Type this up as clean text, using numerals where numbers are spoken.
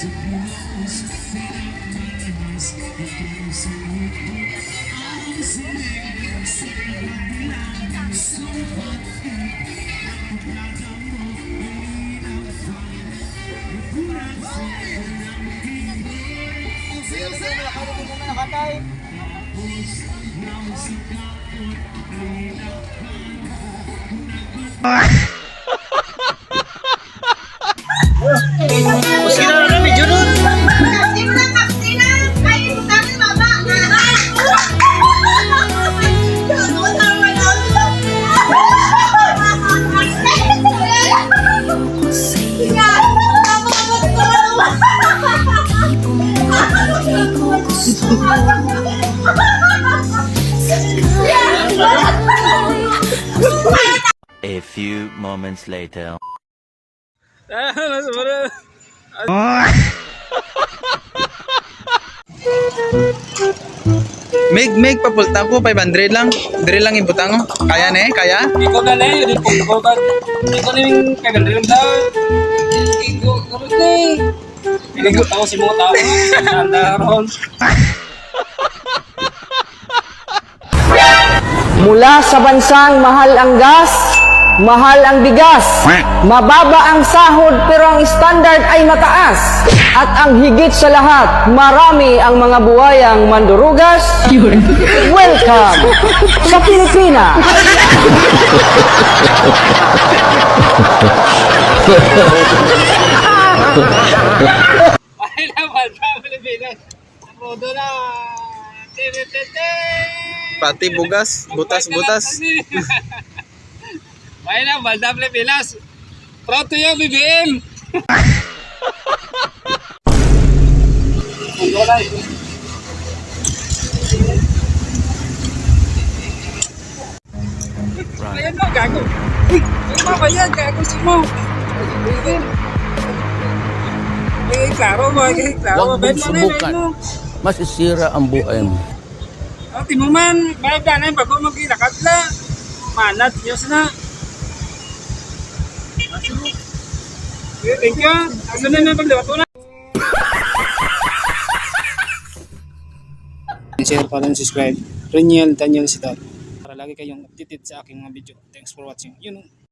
A few moments later. Mig papulta ko 500 lang. Dire lang ibutang ko. Kaya ne? Kaya? Iko na na yun, iko na yung kagandang daw. Iko na Iko tao si mga tao. Anda ron. Mula sa bansang mahal ang gas, mahal ang bigas, mababa ang sahod pero ang standard ay mataas. At ang higit sa lahat, marami ang mga buhayang mandurugas. Welcome sa Pilipinas! Ay naman, Pilipinas. Aprodo na. Pati bugas, butas-butas. Ay na, Balda Pilipinas. Proud to you, BBM. Ayan mo, gago. Ay, mabayan, gago si mo. Ay, klaro mo, ay, klaro. Huwag mong subukan. Masisira ang buhay mo. Oh, timuman, bayad ka na yung bago mag-ilakad na. Manat, Diyos na. Okay, thank you. Asa na yung pagliwat mo na. Share, follow, and subscribe. Reniel Daniel Sidal. Para lagi kayong updated sa aking mga video. Thanks for watching.